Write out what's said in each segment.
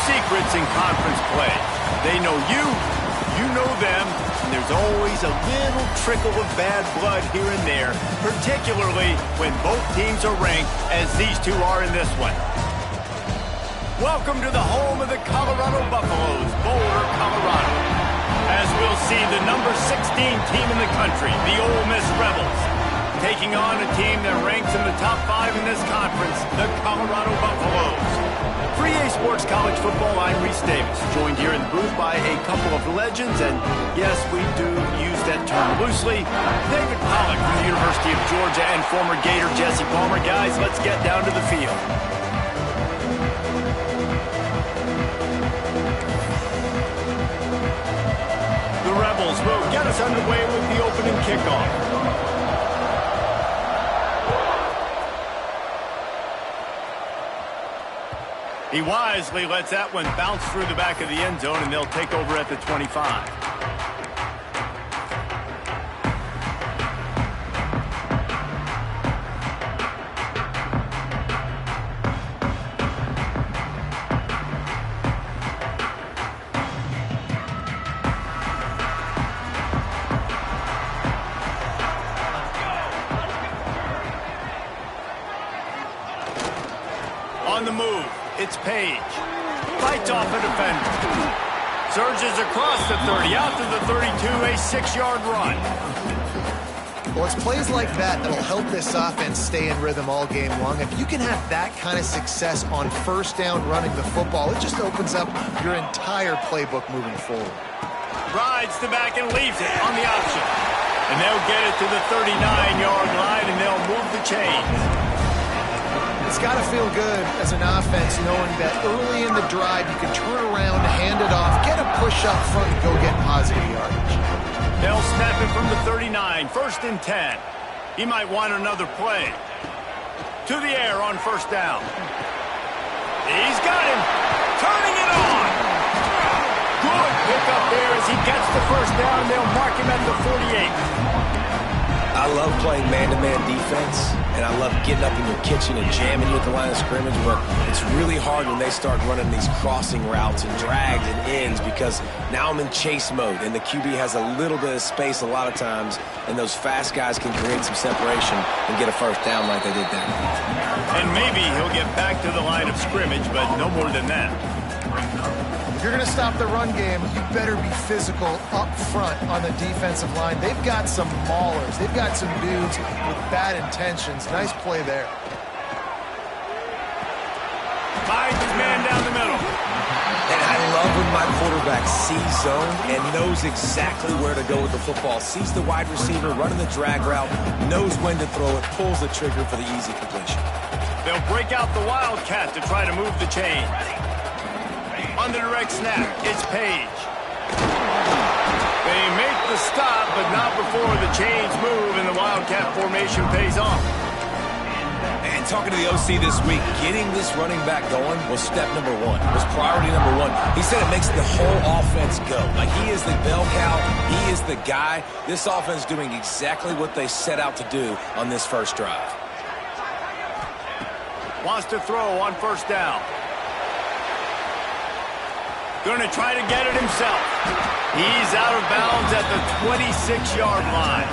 secrets in conference play. They know you, you know them, and there's always a little trickle of bad blood here and there, particularly when both teams are ranked, as these two are in this one. Welcome to the home of the Colorado Buffaloes, Boulder, Colorado. As we'll see, the number 16 team in the country, the Ole Miss Rebels, taking on a team that ranks in the top 5 in this conference, the Colorado Buffaloes. For EA Sports College Football, I'm Reese Davis, joined here in the booth by a couple of legends, and yes, we do use that term loosely. David Pollack from the University of Georgia and former Gator Jesse Palmer. Guys, let's get down to the field. The Rebels will get us underway with the opening kickoff. He wisely lets that one bounce through the back of the end zone, and they'll take over at the 25. On the move. It's Page. Fights off a defender. Surges across the 30, out to the 32, a 6-yard run. Well, it's plays like that that'll help this offense stay in rhythm all game long. If you can have that kind of success on first down running the football, it just opens up your entire playbook moving forward. Rides the back and leaves it on the option. And they'll get it to the 39-yard line, and they'll move the chains. It's got to feel good as an offense knowing that early in the drive you can turn around, hand it off, get a push up front, and go get positive yardage. They'll snap it from the 39, 1st and 10. He might want another play. To the air on first down. He's got him. Turning it on. Good pickup there as he gets the first down. They'll mark him at the 48. I love playing man-to-man defense, and I love getting up in your kitchen and jamming you at the line of scrimmage, but it's really hard when they start running these crossing routes and drags and ends because now I'm in chase mode, and the QB has a little bit of space a lot of times, and those fast guys can create some separation and get a first down like they did there. And maybe he'll get back to the line of scrimmage, but no more than that. If you're going to stop the run game, you better be physical up front on the defensive line. They've got some maulers. They've got some dudes with bad intentions. Nice play there. Finds his man down the middle. And I love when my quarterback sees zone and knows exactly where to go with the football. Sees the wide receiver running the drag route, knows when to throw it, pulls the trigger for the easy completion. They'll break out the Wildcat to try to move the chains. On the direct snap, it's Page. They make the stop, but not before the chains move and the Wildcat formation pays off. And talking to the OC this week, getting this running back going was step number 1, was priority number 1. He said it makes the whole offense go. Like he is the bell cow, he is the guy. This offense is doing exactly what they set out to do on this first drive. Wants to throw on first down. Going to try to get it himself. He's out of bounds at the 26-yard line.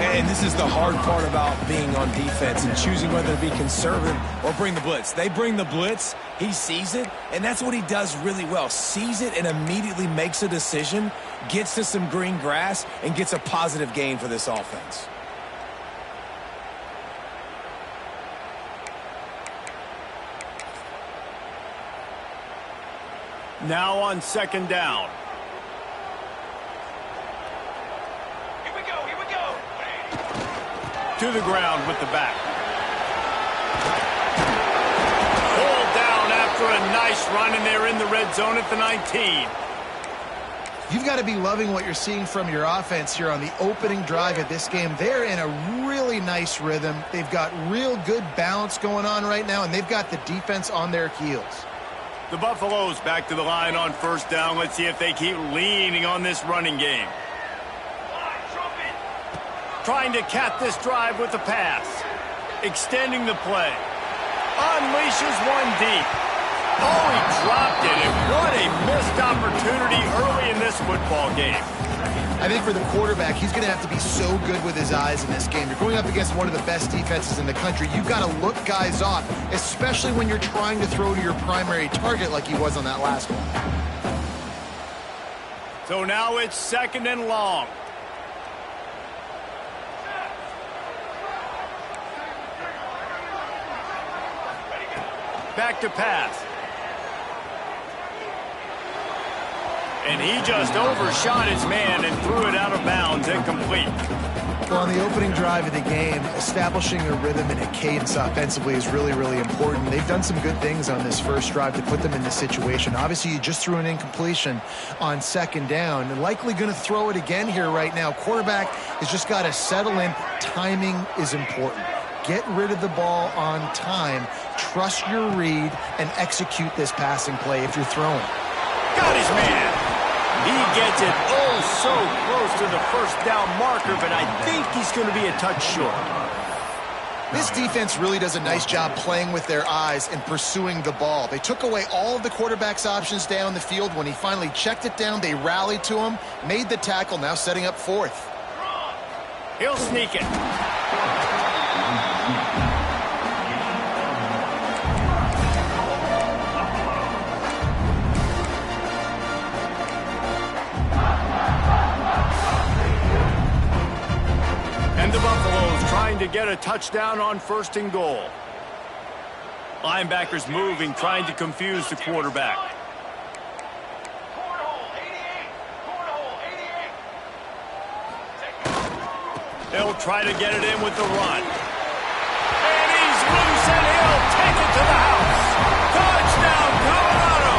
And this is the hard part about being on defense and choosing whether to be conservative or bring the blitz. They bring the blitz, he sees it, and that's what he does really well. Sees it and immediately makes a decision, gets to some green grass, and gets a positive gain for this offense. Now on second down. Here we go. To the ground with the back. Pulled down after a nice run, and they're in the red zone at the 19. You've got to be loving what you're seeing from your offense here on the opening drive of this game. They're in a really nice rhythm. They've got real good balance going on right now, and they've got the defense on their heels. The Buffaloes back to the line on first down. Let's see if they keep leaning on this running game. Trying to cap this drive with the pass. Extending the play. Unleashes one deep. Oh, he dropped it, and what a missed opportunity early in this football game. I think for the quarterback, he's going to have to be so good with his eyes in this game. You're going up against one of the best defenses in the country. You've got to look guys off, especially when you're trying to throw to your primary target like he was on that last one. So now it's 2nd and long. Back to pass. And he just overshot his man and threw it out of bounds, incomplete. Well, on the opening drive of the game, establishing a rhythm and a cadence offensively is really, really important. They've done some good things on this first drive to put them in this situation. Obviously, you just threw an incompletion on 2nd down. And likely going to throw it again here right now. Quarterback has just got to settle in. Timing is important. Get rid of the ball on time. Trust your read and execute this passing play if you're throwing. Got his man. He gets it oh so close to the 1st down marker, but I think he's going to be a touch short. This defense really does a nice job playing with their eyes and pursuing the ball. They took away all of the quarterback's options down the field. When he finally checked it down, they rallied to him, made the tackle, now setting up 4th. He'll sneak it. And the Buffaloes trying to get a touchdown on 1st and goal. Linebackers moving, trying to confuse the quarterback. They'll try to get it in with the run. And he's loose, and he'll take it to the house. Touchdown, Colorado!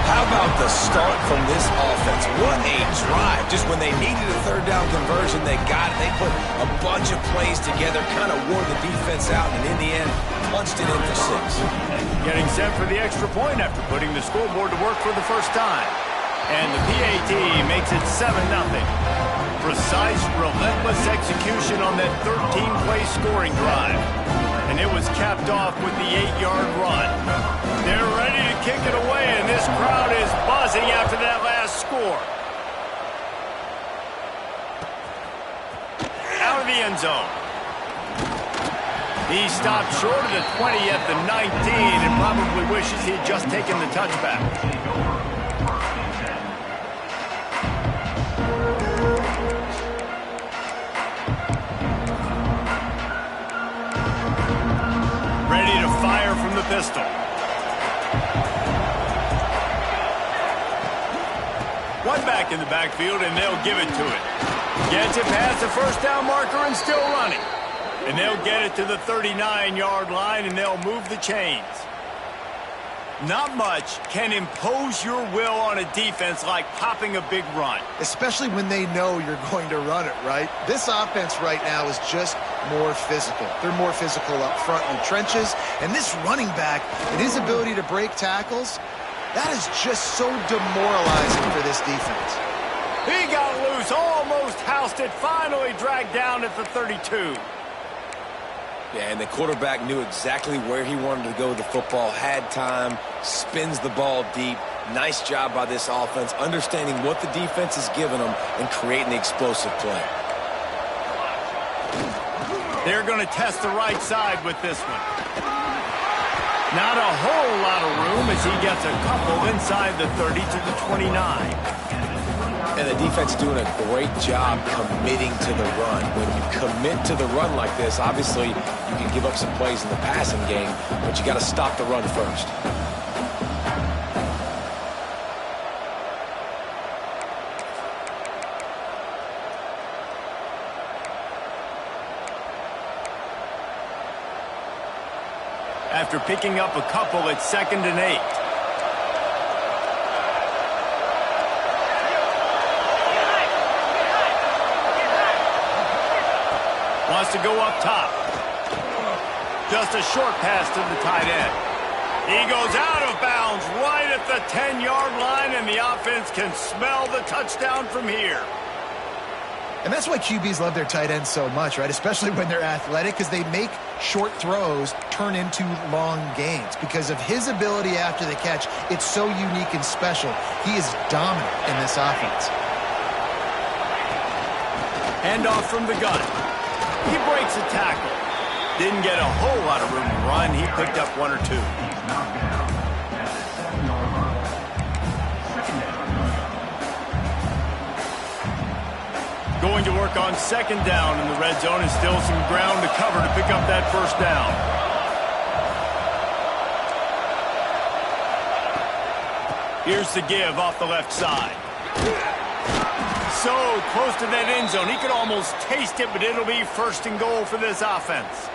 How about the start from this offense? What a drive. Just when they needed a 3rd down conversion, they got it. They put a bunch of plays together, kind of wore the defense out, and in the end, punched it in for 6. Getting set for the extra point after putting the scoreboard to work for the first time. And the PAT makes it 7-0. Precise, relentless execution on that 13-play scoring drive. And it was capped off with the 8-yard run. They're ready to kick it away, and this crowd is buzzing after that last score. Out of the end zone. He stopped short of the 20 at the 19 and probably wishes he had just taken the touchback. Ready to fire from the pistol. One back in the backfield, and they'll give it to it. Gets it past the 1st down marker and still running. And they'll get it to the 39-yard line, and they'll move the chains. Not much can impose your will on a defense like popping a big run. Especially when they know you're going to run it, right? This offense right now is just more physical. They're more physical up front in the trenches. And this running back and his ability to break tackles, that is just so demoralizing for this defense. He got loose, almost housed it, finally dragged down at the 32. Yeah, and the quarterback knew exactly where he wanted to go with the football, had time, spins the ball deep. Nice job by this offense, understanding what the defense is giving them and creating the explosive play. They're going to test the right side with this one. Not a whole lot of room as he gets a couple inside the 30 to the 29. And the defense doing a great job committing to the run. When you commit to the run like this, obviously you can give up some plays in the passing game, but you got to stop the run first. After picking up a couple, it's 2nd and 8. Wants to go up top. Just a short pass to the tight end. He goes out of bounds right at the 10-yard line, and the offense can smell the touchdown from here. And that's why QBs love their tight ends so much, right? Especially when they're athletic, because they make short throws turn into long gains. Because of his ability after the catch, it's so unique and special. He is dominant in this offense. Handoff from the gun. He breaks a tackle. Didn't get a whole lot of room to run. He picked up one or two. Going to work on second down in the red zone, and still some ground to cover to pick up that first down. Here's the give off the left side. So close to that end zone. He could almost taste it, but it'll be first and goal for this offense.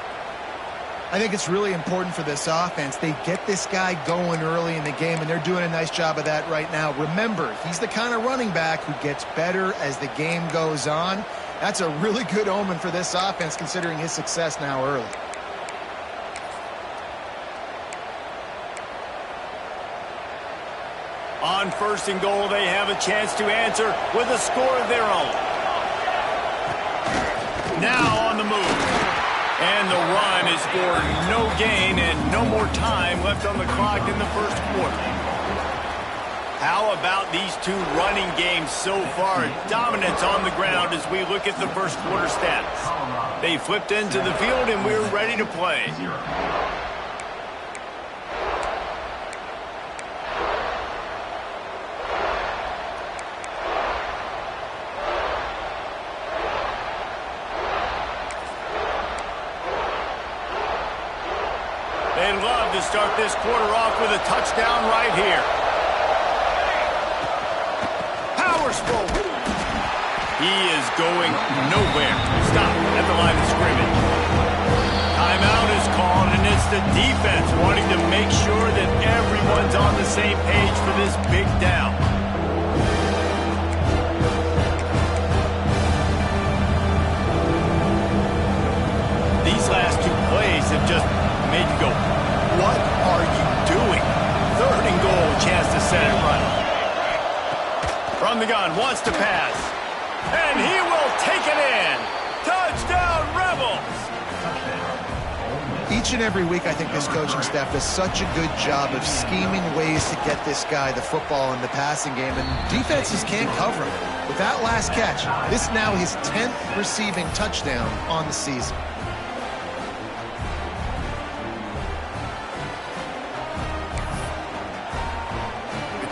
I think it's really important for this offense. They get this guy going early in the game, and they're doing a nice job of that right now. Remember, he's the kind of running back who gets better as the game goes on. That's a really good omen for this offense, considering his success now early. On first and goal, they have a chance to answer with a score of their own. Now on the move. And the run is for no gain and no more time left on the clock in the first quarter. How about these two running games so far? Dominance on the ground as we look at the first quarter stats. They flipped into the field and we're ready to play. They'd love to start this quarter off with a touchdown right here. Powers forward. He is going nowhere. Stop at the line of scrimmage. Timeout is called, and it's the defense wanting to make sure that everyone's on the same page for this big down. These last two plays have just made you go, what are you doing? Third and goal, chance to set it right. From the gun, wants to pass. And he will take it in. Touchdown, Rebels! Each and every week, I think this coaching staff does such a good job of scheming ways to get this guy the football in the passing game, and defenses can't cover him. With that last catch, this is now his 10th receiving touchdown on the season.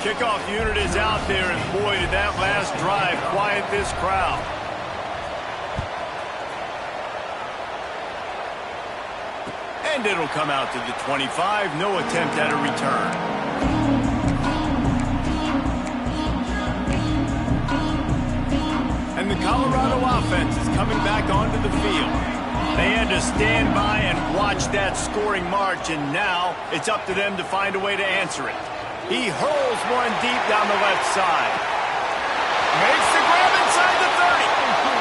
Kickoff unit is out there, and boy, did that last drive quiet this crowd. And it'll come out to the 25. No attempt at a return. And the Colorado offense is coming back onto the field. They had to stand by and watch that scoring march, and now it's up to them to find a way to answer it. He hurls one deep down the left side. Makes the grab inside the 30.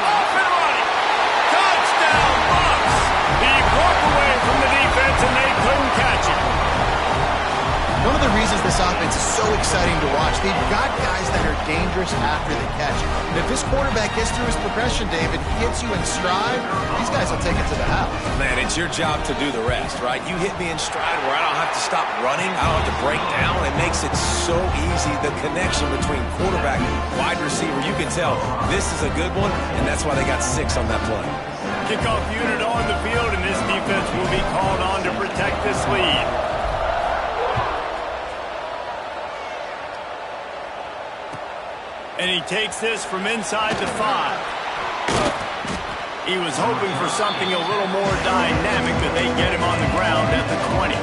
Off and running. Touchdown, Bucs. He broke away from the defense, and they couldn't catch him. One of the reasons this offense is so exciting to watch, they've got guys that are dangerous after the catch. And if this quarterback gets through his progression, David, hits you in stride, these guys will take it to the house. Man, it's your job to do the rest, right? You hit me in stride where I don't have to stop running. I don't have to break down. It makes it so easy. The connection between quarterback and wide receiver, you can tell this is a good one, and that's why they got 6 on that play. Kickoff unit on the field, and this defense will be called on to protect this lead. And he takes this from inside the 5. He was hoping for something a little more dynamic, but they get him on the ground at the 20.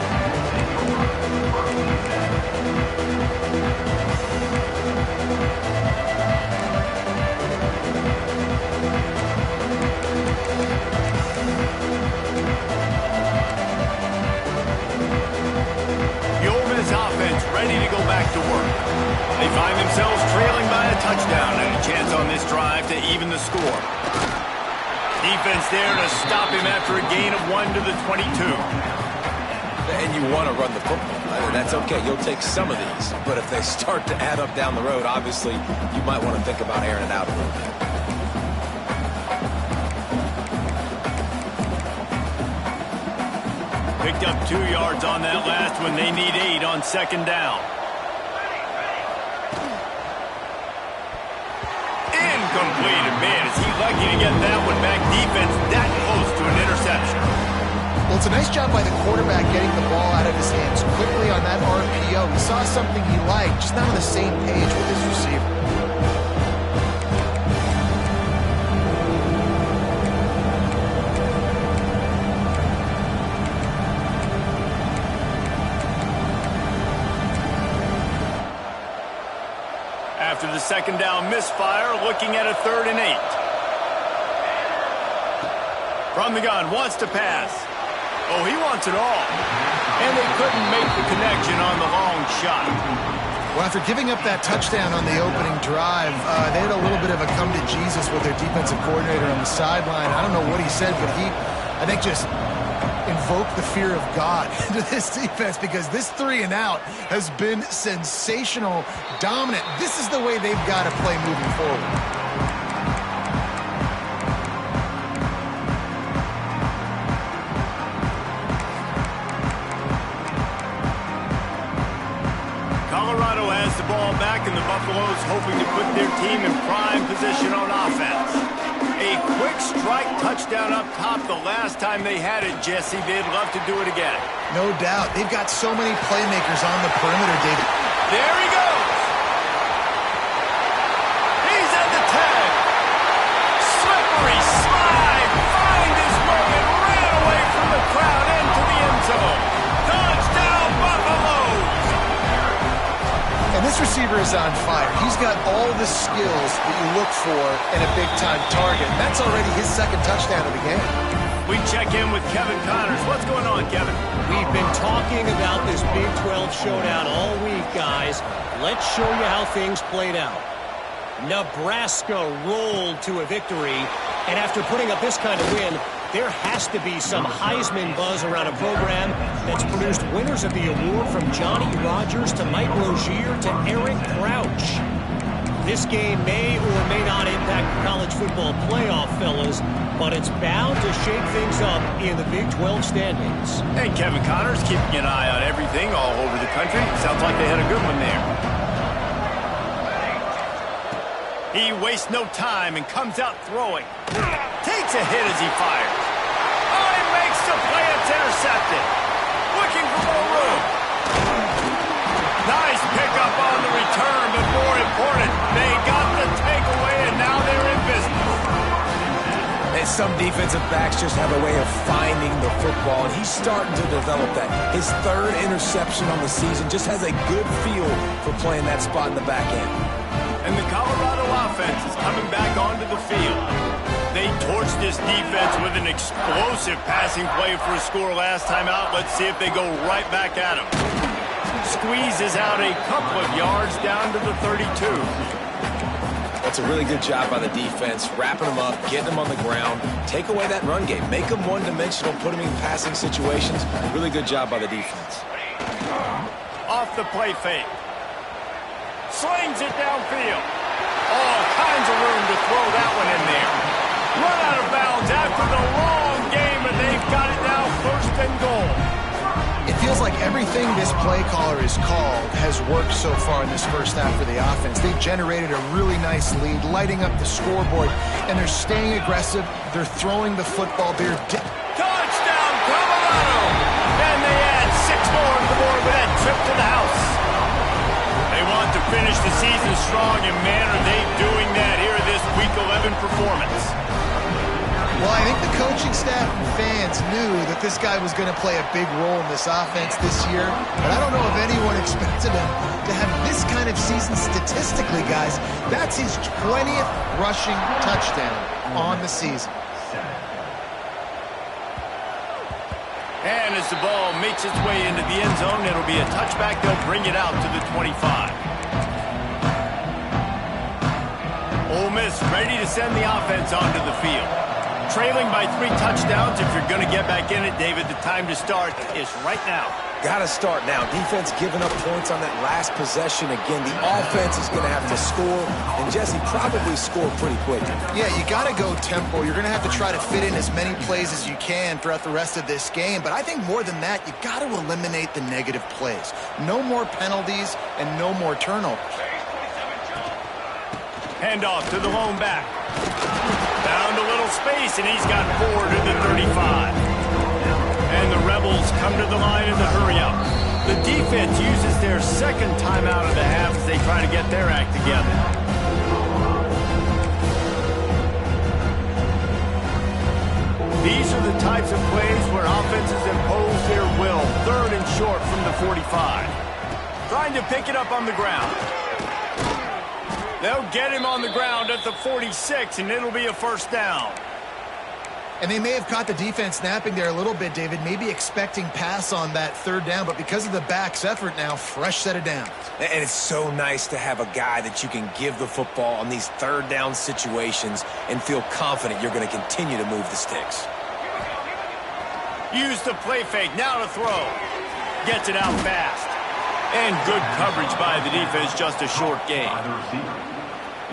The Ole Miss offense ready to go back to work. They find themselves trailing by a touchdown and a chance on this drive to even the score. Defense there to stop him after a gain of 1 to the 22. And you want to run the football. That's okay. You'll take some of these. But if they start to add up down the road, obviously, you might want to think about airing it out a little bit. Picked up 2 yards on that last one. They need 8 on second down. Incompleted. Man, is he lucky to get that one back. Defense that close to an interception. Well, it's a nice job by the quarterback getting the ball out of his hands quickly on that RPO. He saw something he liked, just not on the same page with his receiver. After the second down misfire, looking at a 3rd and 8. From the gun, wants to pass. Oh, he wants it all. And they couldn't make the connection on the long shot. Well, after giving up that touchdown on the opening drive, they had a little bit of a come to Jesus with their defensive coordinator on the sideline. I don't know what he said, but he, I think, just invoked the fear of God into this defense, because this 3 and out has been sensational, dominant. This is the way they've got to play moving forward. Colorado has the ball back, and the Buffaloes hoping to put their team in prime position on offense. A quick strike touchdown up top the last time they had it, Jesse. They'd love to do it again. No doubt. They've got so many playmakers on the perimeter, David. There he goes. He's at the tag. Slippery slide. Find his way and ran away from the crowd into the end zone. Touchdown, Buffaloes. And this receiver is on fire. He's got all the skills that you look for in a big-time target. And that's already his 2nd touchdown of the game. We check in with Kevin Connors. What's going on, Kevin? We've been talking about this Big 12 showdown all week, guys. Let's show you how things played out. Nebraska rolled to a victory, and after putting up this kind of win, there has to be some Heisman buzz around a program that's produced winners of the award from Johnny Rodgers to Mike Rozier to Eric Crouch. This game may or may not impact the college football playoff, fellas, but it's bound to shake things up in the Big 12 standings. Hey, Kevin Connors, keeping an eye on everything all over the country. Sounds like they had a good one there. He wastes no time and comes out throwing. Takes a hit as he fires. Oh, he makes the play. It's intercepted. Looking for more room. Nice pickup on the return, but more important, they got the takeaway, and now they're in business. And some defensive backs just have a way of finding the football, and he's starting to develop that. His 3rd interception on the season, just has a good feel for playing that spot in the back end. And the Colorado offense is coming back onto the field. They torched this defense with an explosive passing play for a score last time out. Let's see if they go right back at him. Squeezes out a couple of yards down to the 32. That's a really good job by the defense, wrapping them up, getting them on the ground, take away that run game, make them one-dimensional, put them in passing situations. Really good job by the defense. Off the play fake. Slings it downfield. All kinds of room to throw that one in there. Run out of bounds after the long game, and they've got it now 1st and goal. It feels like everything this play caller has called has worked so far in this first half for the offense. They've generated a really nice lead, lighting up the scoreboard, and they're staying aggressive. They're throwing the football. Touchdown, Colorado! And they add 6 more to the board with that trip to the house. They want to finish the season strong, and man, are they doing that here in this Week 11 performance. Well, I think the coaching staff and fans knew that this guy was going to play a big role in this offense this year, but I don't know if anyone expected him to have this kind of season statistically, guys. That's his 20th rushing touchdown on the season. And as the ball makes its way into the end zone, it'll be a touchback. They'll bring it out to the 25. Ole Miss ready to send the offense onto the field. Trailing by 3 touchdowns. If you're going to get back in it, David, the time to start is right now. Got to start now. Defense giving up points on that last possession. Again, the offense is going to have to score, and Jesse probably score pretty quick. Yeah, you got to go tempo. You're going to have to try to fit in as many plays as you can throughout the rest of this game. But I think more than that, you got to eliminate the negative plays. No more penalties and no more turnovers. Handoff to the lone back. Found a little space, and he's got 4 to the 35. And the Rebels come to the line in the hurry-up. The defense uses their second timeout of the half as they try to get their act together. These are the types of plays where offenses impose their will. 3rd and short from the 45. Trying to pick it up on the ground. They'll get him on the ground at the 46, and it'll be a first down. And they may have caught the defense napping there a little bit, David, maybe expecting pass on that 3rd down, but because of the back's effort now, fresh set of downs. And it's so nice to have a guy that you can give the football on these 3rd down situations and feel confident you're going to continue to move the sticks. Use the play fake, now to throw. Gets it out fast. And good coverage by the defense, just a short gain.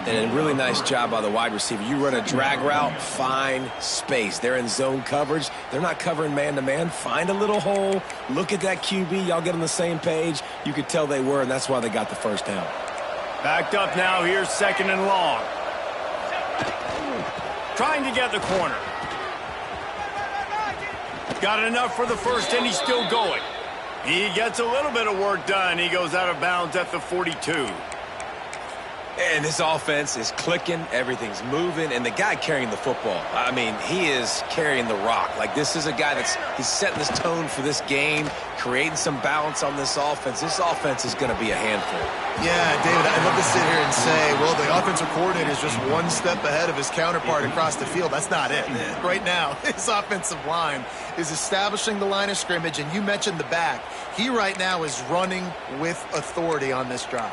And a really nice job by the wide receiver. You run a drag route, find space. They're in zone coverage. They're not covering man-to-man. Find a little hole. Look at that QB. Y'all get on the same page. You could tell they were, and that's why they got the first down. Backed up now. Here's 2nd and long. Trying to get the corner. Got enough for the first, and he's still going. He gets a little bit of work done. He goes out of bounds at the 42. And this offense is clicking, everything's moving, and the guy carrying the football, I mean, he is carrying the rock. Like, this is a guy he's setting this tone for this game, creating some balance on this offense. This offense is going to be a handful. Yeah, David, I'd love to sit here and say, well, the offensive coordinator is just one step ahead of his counterpart across the field. That's not it. Right now, his offensive line is establishing the line of scrimmage, and you mentioned the back. He right now is running with authority on this drive.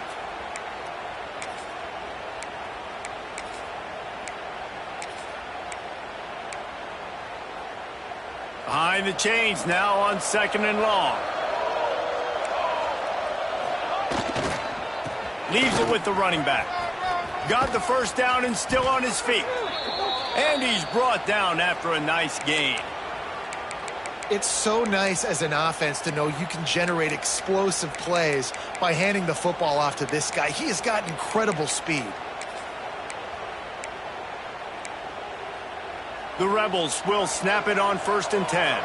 Behind the chains now on 2nd and long. Leaves it with the running back. Got the first down and still on his feet. And he's brought down after a nice gain. It's so nice as an offense to know you can generate explosive plays by handing the football off to this guy. He has got incredible speed. The Rebels will snap it on 1st and 10.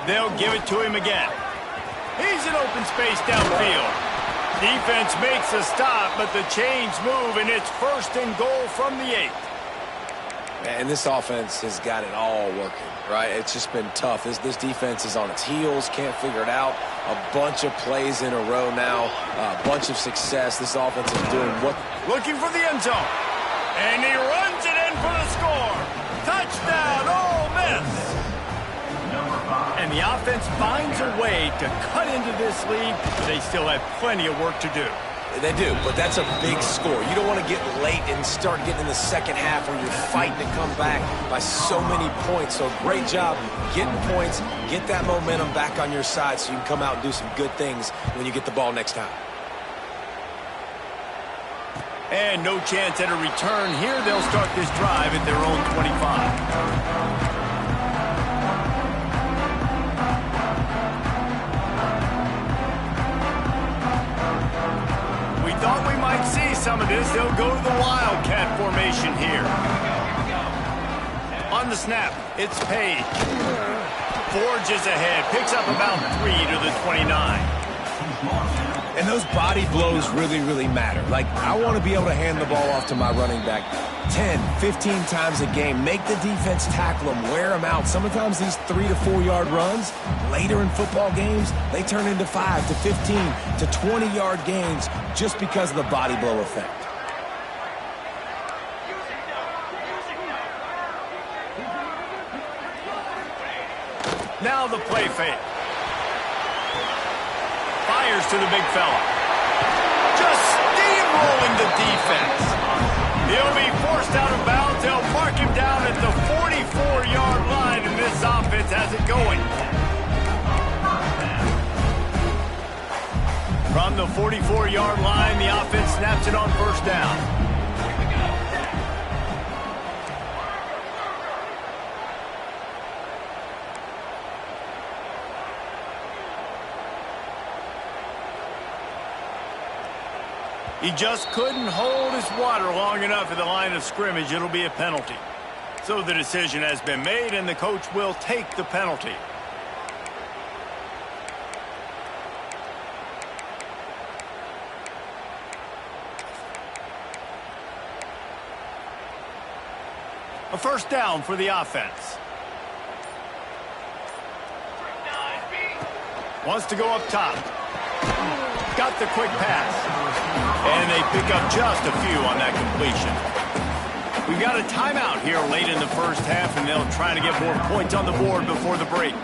They'll give it to him again. He's in open space downfield. Defense makes a stop, but the chains move, and it's 1st and goal from the 8. And this offense has got it all working, right? It's just been tough. This defense is on its heels, can't figure it out. A bunch of plays in a row now, a bunch of success. This offense is doing what? Looking for the end zone. And he runs it in for the score. Touchdown, Ole Miss. And the offense finds a way to cut into this lead. They still have plenty of work to do. They do, but that's a big score. You don't want to get late and start getting in the second half where you're fighting to come back by so many points. So great job getting points, get that momentum back on your side so you can come out and do some good things when you get the ball next time. And no chance at a return here. They'll start this drive at their own 25. Thought we might see some of this. They'll go to the Wildcat formation here. On the snap, it's Page. Forges ahead, picks up about 3 to the 29. And those body blows really, really matter. Like, I want to be able to hand the ball off to my running back 10, 15 times a game. Make the defense tackle them, wear them out. Sometimes these 3 to 4 yard runs, later in football games, they turn into 5 to 15 to 20 yard gains just because of the body blow effect. Now the play fake. Fires to the big fella. Just steamrolling the defense. He'll be forced out of bounds. They'll mark him down at the 44-yard line, and this offense On the 44-yard line, the offense snaps it on first down. He just couldn't hold his water long enough at the line of scrimmage. It'll be a penalty. So the decision has been made, and the coach will take the penalty. A first down for the offense. Wants to go up top. Got the quick pass. And they pick up just a few on that completion. We've got a timeout here late in the first half, and they'll try to get more points on the board before the break.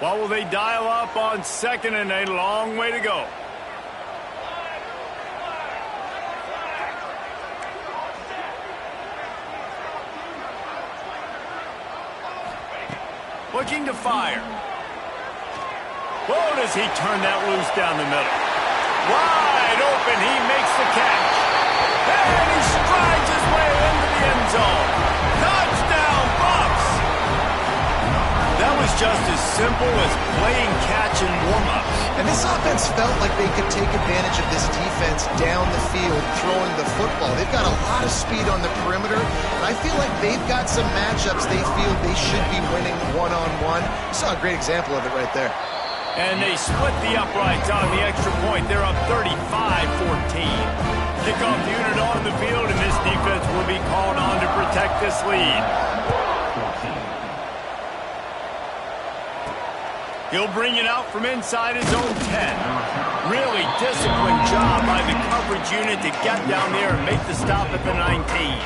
What will they dial up on second and a long way to go? Looking to fire. Whoa, does he turn that loose down the middle? Wide open, he makes the catch. And he strides his way into the end zone. Touchdown, Bucs! That was just as simple as playing catch and warm-ups. And this offense felt like they could take advantage of this defense down the field, throwing the football. They've got a lot of speed on the perimeter, and I feel like they've got some matchups they feel they should be winning one-on-one. You saw a great example of it right there. And they split the uprights on the extra point. They're up 35-14. Kickoff unit on the field, and this defense will be called on to protect this lead. He'll bring it out from inside his own 10. Really disciplined job by the coverage unit to get down there and make the stop at the 19.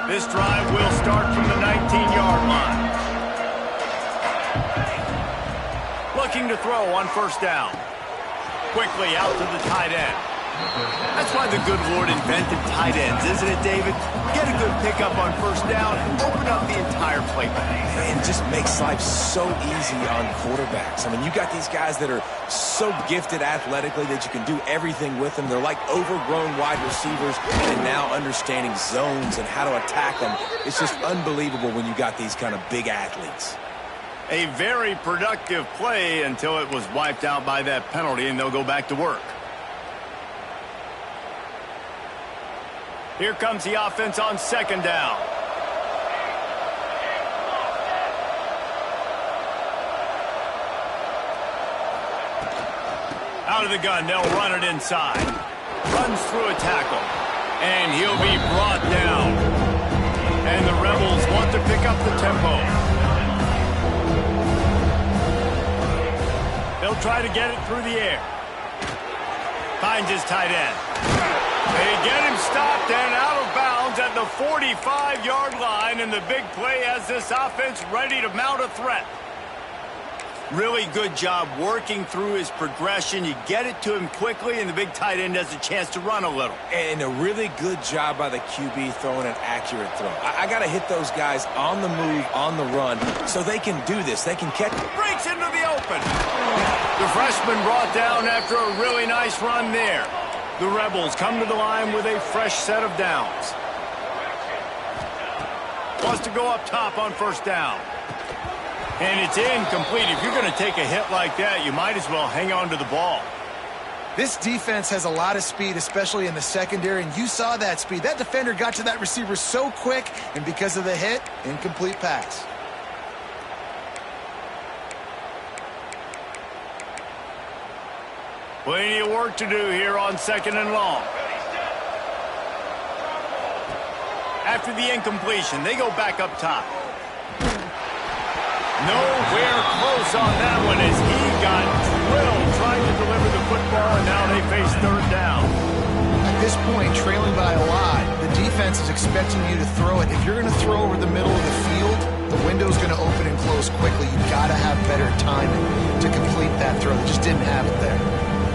This drive will start from the 19-yard line. Looking to throw on first down. Quickly out to the tight end. That's why the good Lord invented tight ends, isn't it, David? Get a good pickup on first down and open up the entire playbook. It just makes life so easy on quarterbacks. I mean, you got these guys that are so gifted athletically that you can do everything with them. They're like overgrown wide receivers, and now understanding zones and how to attack them. It's just unbelievable when you got these kind of big athletes. A very productive play until it was wiped out by that penalty, and they'll go back to work. Here comes the offense on second down. Out of the gun, they'll run it inside. Runs through a tackle. And he'll be brought down. And the Rebels want to pick up the tempo. They'll try to get it through the air. Finds his tight end. They get him stopped and out of bounds at the 45-yard line, and the big play has this offense ready to mount a threat. Really good job working through his progression. You get it to him quickly, and the big tight end has a chance to run a little. And a really good job by the QB throwing an accurate throw. I got to hit those guys on the move, on the run, so they can do this. They can catch. Breaks into the open. The freshman brought down after a really nice run there. The Rebels come to the line with a fresh set of downs. Wants to go up top on first down. And it's incomplete. If you're going to take a hit like that, you might as well hang on to the ball. This defense has a lot of speed, especially in the secondary, and you saw that speed. That defender got to that receiver so quick, and because of the hit, incomplete pass. Plenty of work to do here on second and long. After the incompletion, they go back up top. Nowhere close on that one as he got drilled trying to deliver the football, and now they face third down. At this point, trailing by a lot, the defense is expecting you to throw it. If you're going to throw over the middle of the field, the window's going to open and close quickly. You've got to have better timing to complete that throw. They just didn't have it there.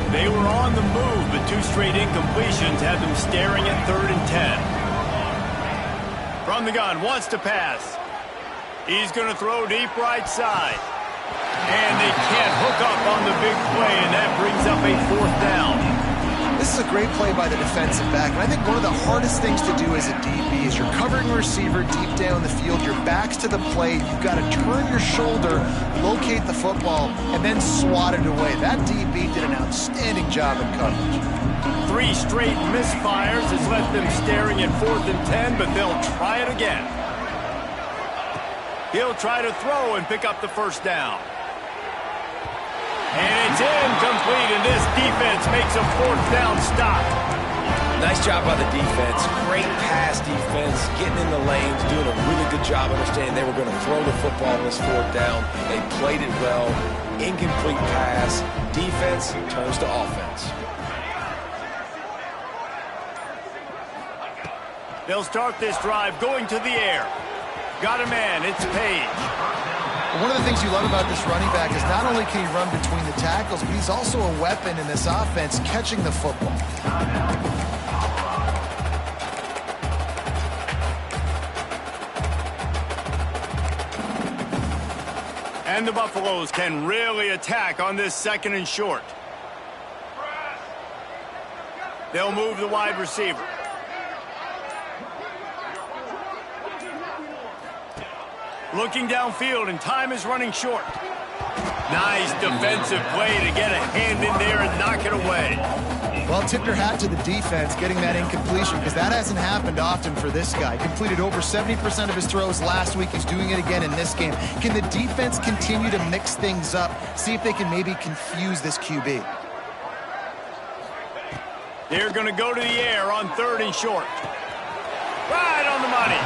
They were on the move, but two straight incompletions had them staring at 3rd and 10. From the gun, wants to pass. He's going to throw deep right side. And they can't hook up on the big play, and that brings up a 4th down. This is a great play by the defensive back, and I think one of the hardest things to do as a DB is you're covering a receiver deep down the field, your back's to the play, you've got to turn your shoulder, locate the football, and then swat it away. That DB did an outstanding job in coverage. 3 straight misfires has left them staring at 4th and 10, but they'll try it again. He'll try to throw and pick up the 1st down. And it's incomplete, and this defense makes a 4th down stop. Nice job by the defense. Great pass defense, getting in the lanes, doing a really good job understanding they were going to throw the football on this 4th down. They played it well. Incomplete pass. Defense turns to offense. They'll start this drive going to the air. Got a man. It's Page. One of the things you love about this running back is not only can he run between the tackles, but he's also a weapon in this offense catching the football. And the Buffaloes can really attack on this 2nd and short. They'll move the wide receiver. Looking downfield, and time is running short. Nice defensive play to get a hand in there and knock it away. Well, tip your hat to the defense getting that incompletion, because that hasn't happened often for this guy. Completed over 70% of his throws last week. He's doing it again in this game. Can the defense continue to mix things up, see if they can maybe confuse this QB? They're going to go to the air on 3rd and short. Right on the money.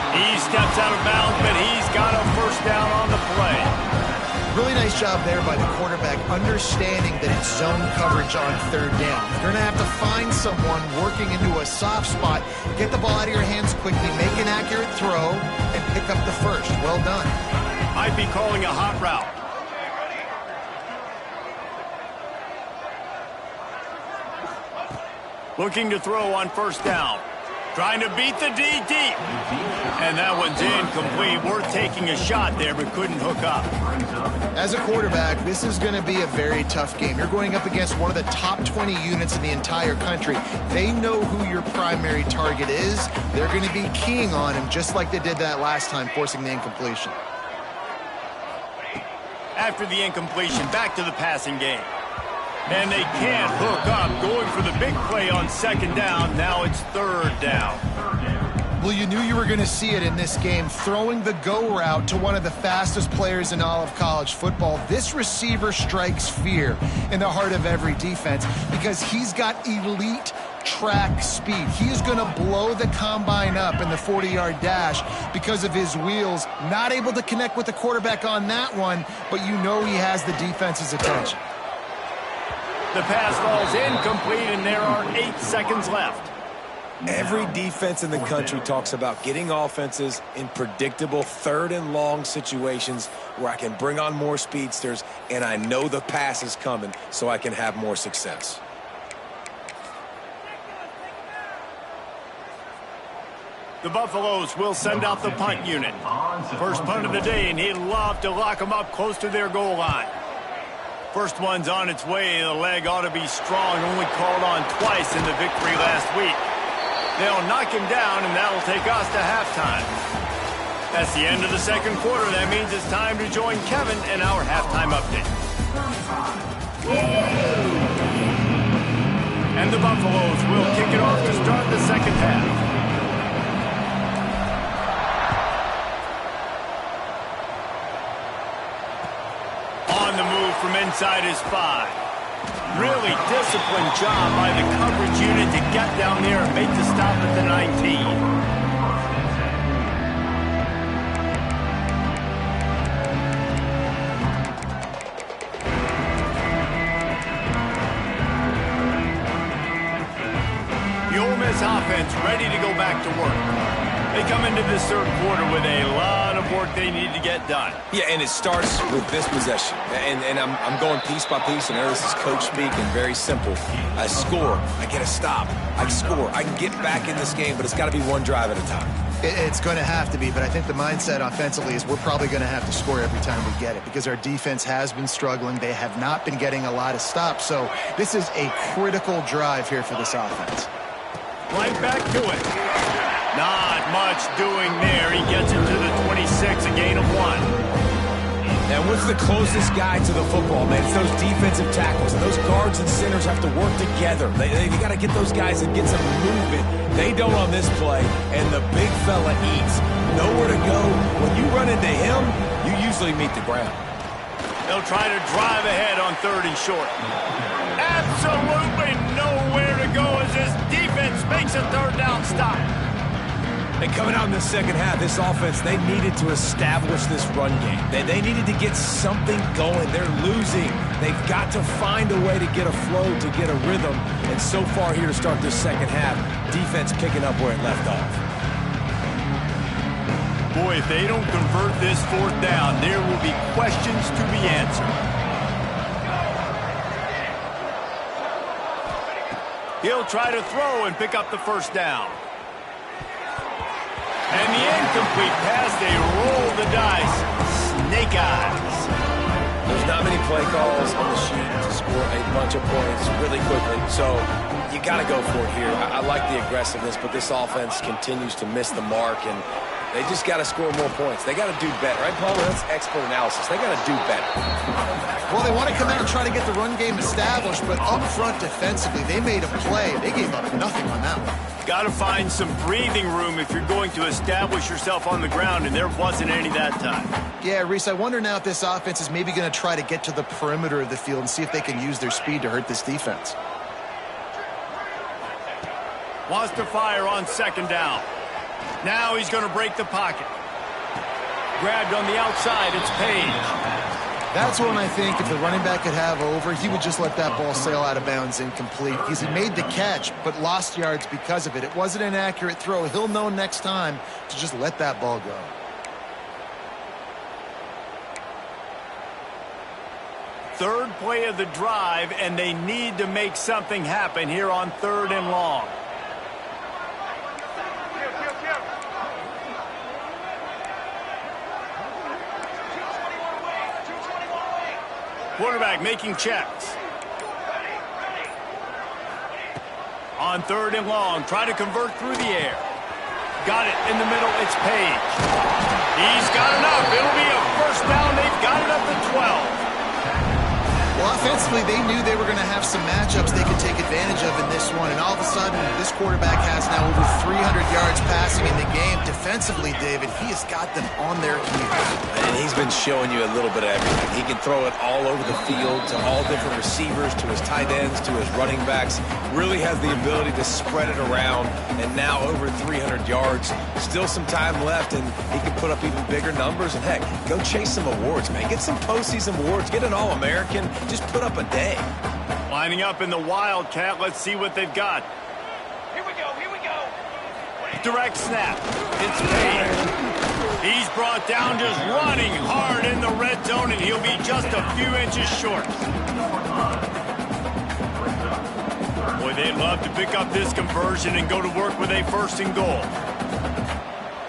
He steps out of bounds, but he's got a 1st down on the play. Really nice job there by the quarterback, understanding that it's zone coverage on 3rd down. You're going to have to find someone working into a soft spot, get the ball out of your hands quickly, make an accurate throw, and pick up the 1st. Well done. Might be calling a hot route. Looking to throw on 1st down. Trying to beat the D deep. And that one's incomplete. Worth taking a shot there, but couldn't hook up. As a quarterback, this is going to be a very tough game. You're going up against one of the top 20 units in the entire country. They know who your primary target is. They're going to be keying on him, just like they did that last time, forcing the incompletion. After the incompletion, back to the passing game. And they can't hook up, going for the big play on 2nd down. Now it's 3rd down. Well, you knew you were going to see it in this game, throwing the go route to one of the fastest players in all of college football. This receiver strikes fear in the heart of every defense because he's got elite track speed. He is going to blow the combine up in the 40-yard dash because of his wheels. Not able to connect with the quarterback on that one, but you know he has the defense's attention. The pass falls incomplete, and there are 8 seconds left. Every defense in the country talks about getting offenses in predictable 3rd and long situations where I can bring on more speedsters, and I know the pass is coming, so I can have more success. The Buffaloes will send out the punt unit. First punt of the day, and he'd love to lock them up close to their goal line. First one's on its way. The leg ought to be strong. Only called on twice in the victory last week. They'll knock him down, and that'll take us to halftime. That's the end of the 2nd quarter. That means it's time to join Kevin in our halftime update. And the Buffaloes will kick it off to start the 2nd half. From inside his 5. Really disciplined job by the coverage unit to get down there and make the stop at the 19. The Ole Miss offense ready to go back to work. They come into this 3rd quarter with a lot of work they need to get done. Yeah, and it starts with this possession. And I'm going piece by piece, and this is coach speak, and very simple. I score. I get a stop. I score. I can get back in this game, but it's got to be one drive at a time. It's going to have to be, but I think the mindset offensively is we're probably going to have to score every time we get it because our defense has been struggling. They have not been getting a lot of stops, so this is a critical drive here for this offense. Right back to it. Not much doing there. He gets it to the 26, a gain of 1. And what's the closest guy to the football, man? It's those defensive tackles. And those guards and centers have to work together. They got to get those guys and get some movement. They don't on this play, and the big fella eats. Nowhere to go. When you run into him, you usually meet the ground. They'll try to drive ahead on 3rd and short. Absolutely nowhere to go as this defense makes a 3rd down stop. And coming out in the second half, this offense, they needed to establish this run game. They needed to get something going. They're losing. They've got to find a way to get a flow, to get a rhythm. And so far here to start this second half, defense picking up where it left off. Boy, if they don't convert this 4th down, there will be questions to be answered. He'll try to throw and pick up the 1st down. And the incomplete pass, they roll the dice. Snake eyes. There's not many play calls on the sheet to score a bunch of points really quickly, so you got to go for it here. I like the aggressiveness, but this offense continues to miss the mark, and they just got to score more points. They got to do better, right, Paul? That's expert analysis. They got to do better. Well, they want to come out and try to get the run game established, but up front defensively, they made a play. They gave up nothing on that one. Got to find some breathing room if you're going to establish yourself on the ground, and there wasn't any that time. Yeah, Reese, I wonder now if this offense is maybe going to try to get to the perimeter of the field and see if they can use their speed to hurt this defense. Wants to fire on 2nd down. Now he's going to break the pocket. Grabbed on the outside, it's Page. That's one I think if the running back could have over, he would just let that ball sail out of bounds incomplete because he made the catch but lost yards because of it. It wasn't an accurate throw. He'll know next time to just let that ball go. Third play of the drive, and they need to make something happen here on 3rd and long. Quarterback making checks. On 3rd and long, try to convert through the air. Got it in the middle, it's Page. He's got enough. It'll be a 1st down. They've got it up to 12. Well, offensively, they knew they were going to have some matchups they could take advantage of in this one, and all of a sudden, this quarterback has now over 300 yards passing in the game. Defensively, David, he has got them on their heels. And he's been showing you a little bit of everything. He can throw it all over the field to all different receivers, to his tight ends, to his running backs. Really has the ability to spread it around, and now over 300 yards. Still some time left, and he can put up even bigger numbers. And, heck, go chase some awards, man. Get some postseason awards. Get an All-American. Just put up a day. Lining up in the Wildcat. Let's see what they've got. Here we go, here we go. Direct snap. It's Page. He's brought down just running hard in the red zone, and he'll be just a few inches short. Boy, they'd love to pick up this conversion and go to work with a 1st and goal.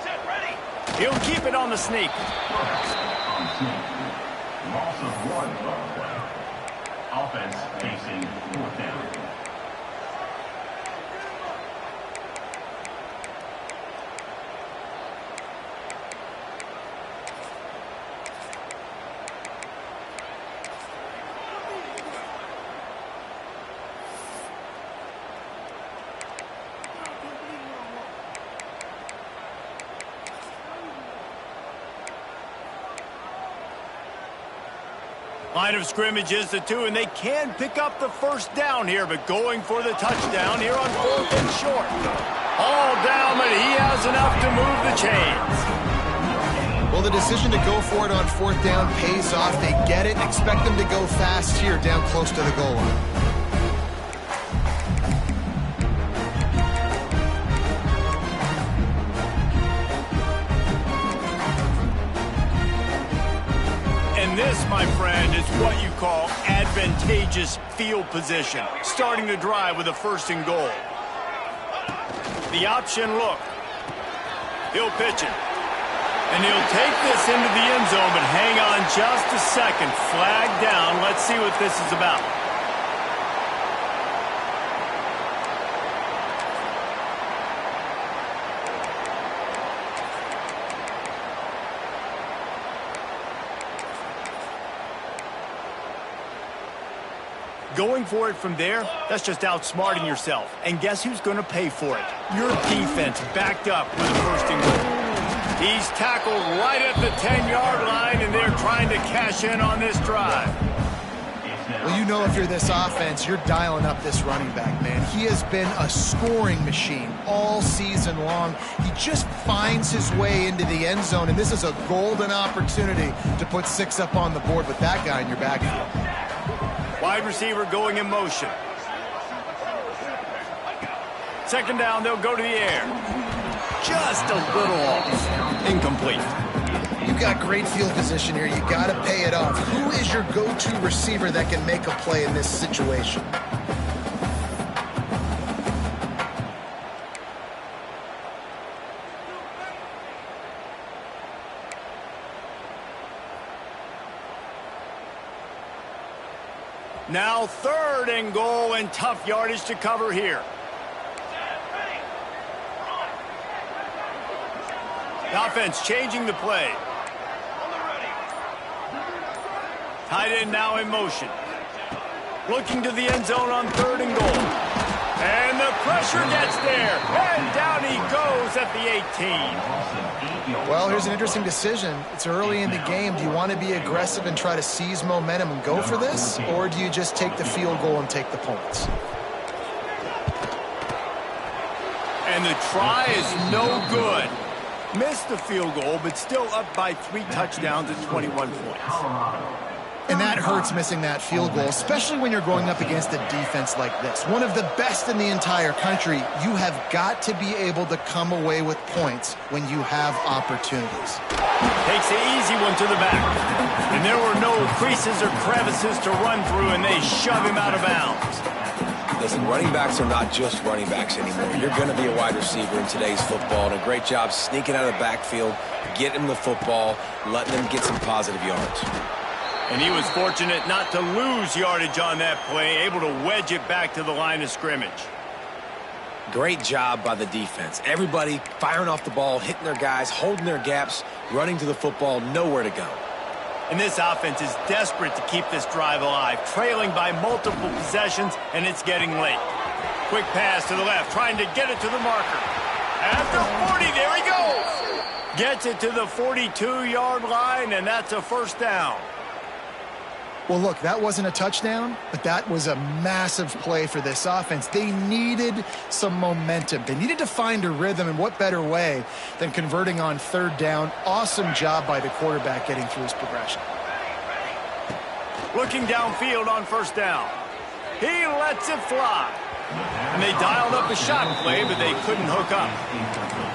Set, ready. He'll keep it on the sneak. Loss of 1. Offense facing 4th down. Line of scrimmage is the 2, and they can pick up the 1st down here, but going for the touchdown here on 4th and short. All down, but he has enough to move the chains. Well, the decision to go for it on 4th down pays off. They get it. Expect them to go fast here down close to the goal line. This, my friend, is what you call advantageous field position. Starting the drive with a 1st and goal. The option look. He'll pitch it. And he'll take this into the end zone, but hang on just a second. Flag down. Let's see what this is about. Going for it from there, that's just outsmarting yourself. And guess who's going to pay for it? Your defense backed up with a first and goal. He's tackled right at the 10-yard line, and they're trying to cash in on this drive. Well, you know if you're this offense, you're dialing up this running back, man. He has been a scoring machine all season long. He just finds his way into the end zone, and this is a golden opportunity to put 6 up on the board with that guy in your backfield. Wide receiver going in motion. Second down, they'll go to the air. Just a little off. Incomplete. You've got great field position here. You got to pay it off. Who is your go-to receiver that can make a play in this situation? Now 3rd and goal, and tough yardage to cover here. The offense changing the play. Tight end now in motion. Looking to the end zone on 3rd and goal. And the pressure gets there. And down he goes at the 18. Well, here's an interesting decision. It's early in the game. Do you want to be aggressive and try to seize momentum and go for this? Or do you just take the field goal and take the points? And the try is no good. Missed the field goal, but still up by 3 touchdowns at 21 points. And that hurts, missing that field goal, especially when you're going up against a defense like this. One of the best in the entire country. You have got to be able to come away with points when you have opportunities. Takes the easy one to the back. And there were no creases or crevices to run through, and they shove him out of bounds. Listen, running backs are not just running backs anymore. You're going to be a wide receiver in today's football, and a great job sneaking out of the backfield, getting the football, letting them get some positive yards. And he was fortunate not to lose yardage on that play, able to wedge it back to the line of scrimmage. Great job by the defense. Everybody firing off the ball, hitting their guys, holding their gaps, running to the football, nowhere to go. And this offense is desperate to keep this drive alive, trailing by multiple possessions, and it's getting late. Quick pass to the left, trying to get it to the marker. After 40, there he goes. Gets it to the 42-yard line, and that's a first down. Well, look, that wasn't a touchdown, but that was a massive play for this offense. They needed some momentum. They needed to find a rhythm, and what better way than converting on 3rd down. Awesome job by the quarterback getting through his progression. Looking downfield on 1st down. He lets it fly. And they dialed up a shot play, but they couldn't hook up.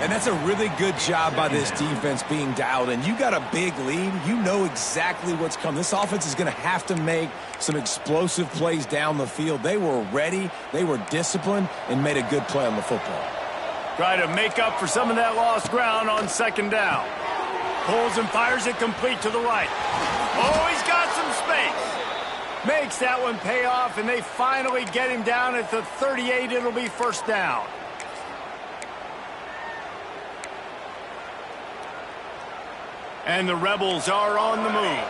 And that's a really good job by this defense being dialed in. You got a big lead. You know exactly what's coming. This offense is going to have to make some explosive plays down the field. They were ready, they were disciplined, and made a good play on the football. Try to make up for some of that lost ground on 2nd down. Pulls and fires it complete to the right. Oh, he's got some space. Makes that one pay off, and they finally get him down at the 38. It'll be 1st down. And the Rebels are on the move.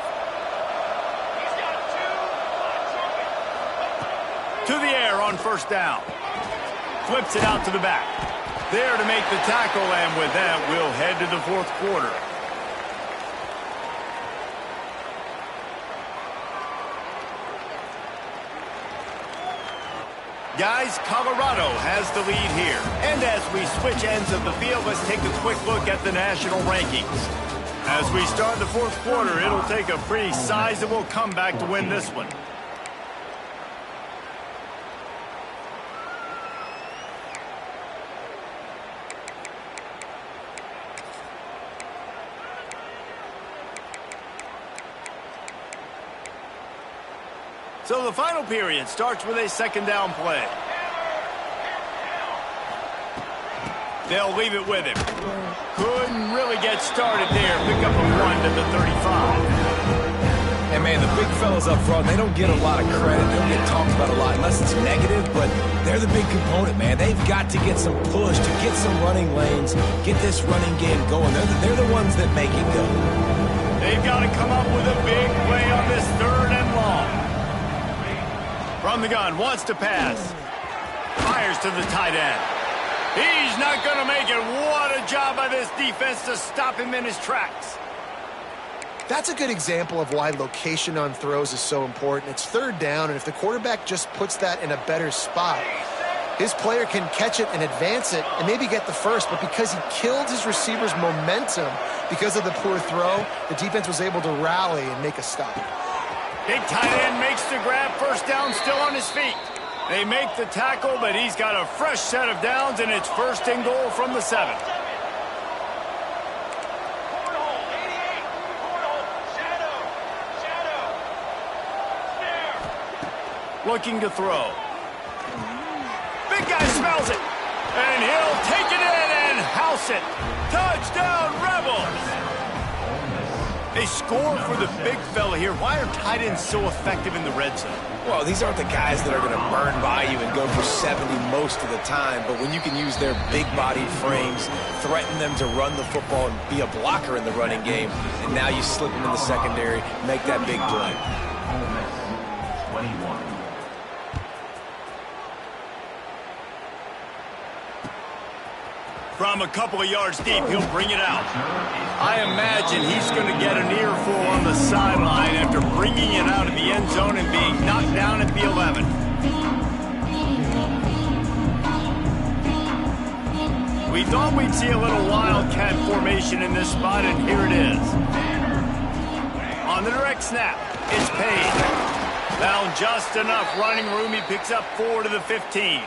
To the air on 1st down. Flips it out to the back. There to make the tackle, and with that, we'll head to the 4th quarter. Guys, Colorado has the lead here. And as we switch ends of the field, let's take a quick look at the national rankings. As we start the 4th quarter, it'll take a pretty sizable comeback to win this one. So the final period starts with a 2nd down play. They'll leave it with him. Couldn't really get started there. Pick up a 1 to the 35. And, man, the big fellas up front, they don't get a lot of credit. They don't get talked about a lot unless it's negative, but they're the big component, man. They've got to get some push, to get some running lanes, get this running game going. They're the ones that make it go. They've got to come up with a big play on this 3rd and long. From the gun, wants to pass. Fires to the tight end. He's not going to make it. What a job by this defense to stop him in his tracks. That's a good example of why location on throws is so important. It's 3rd down, and if the quarterback just puts that in a better spot, his player can catch it and advance it and maybe get the first, but because he killed his receiver's momentum because of the poor throw, the defense was able to rally and make a stop. Big tight end makes the grab. 1st down, still on his feet. They make the tackle, but he's got a fresh set of downs, and it's 1st and goal from the 7. Looking to throw. Big guy smells it. And he'll take it in and house it. Touchdown, Rebels! They score for the big fella here. Why are tight ends so effective in the red zone? Well, these aren't the guys that are going to burn by you and go for 70 most of the time, but when you can use their big-bodied frames, threaten them to run the football and be a blocker in the running game, and now you slip them in the secondary, make that big play. 21. From a couple of yards deep, he'll bring it out. I imagine he's going to get an earful on the sideline after bringing it out of the end zone and being knocked down at the 11. We thought we'd see a little wildcat formation in this spot, and here it is. On the direct snap, it's Payne. Found just enough running room. He picks up 4 to the 15.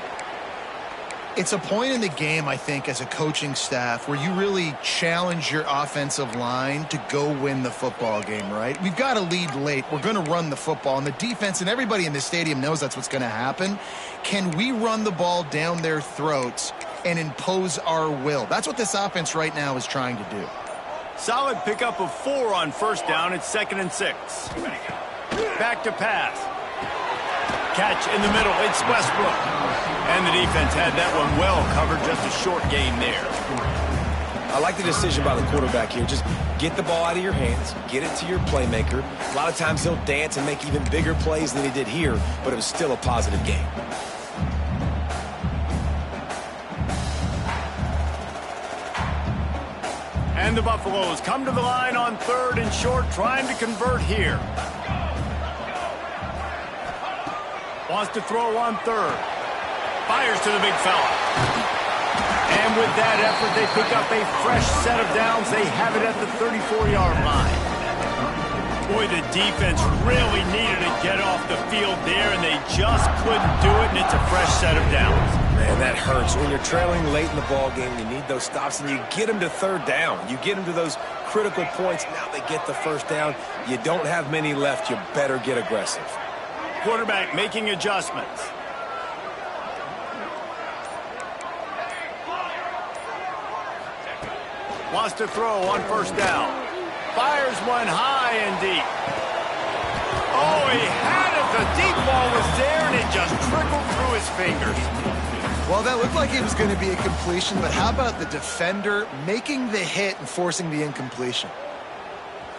It's a point in the game, I think, as a coaching staff where you really challenge your offensive line to go win the football game, right? We've got to lead late. We're going to run the football. And the defense and everybody in the stadium knows that's what's going to happen. Can we run the ball down their throats and impose our will? That's what this offense right now is trying to do. Solid pickup of 4 on 1st down. It's 2nd and 6. Back to pass. Catch in the middle. It's Westbrook. And the defense had that one well covered. Just a short gain there. I like the decision by the quarterback here. Just get the ball out of your hands, get it to your playmaker. A lot of times he'll dance and make even bigger plays than he did here, but it was still a positive game. And the Buffaloes come to the line on 3rd and short, trying to convert here. Wants to throw on 3rd. Fires to the big fella. And with that effort, they pick up a fresh set of downs. They have it at the 34-yard line. Boy, the defense really needed to get off the field there, and they just couldn't do it, and it's a fresh set of downs. Man, that hurts. When you're trailing late in the ball game, you need those stops, and you get them to 3rd down. You get them to those critical points. Now they get the 1st down. You don't have many left. You better get aggressive. Quarterback making adjustments. Wants to throw on 1st down. Fires one high and deep. Oh, he had it. The deep ball was there, and it just trickled through his fingers. Well, that looked like it was going to be a completion, but how about the defender making the hit and forcing the incompletion?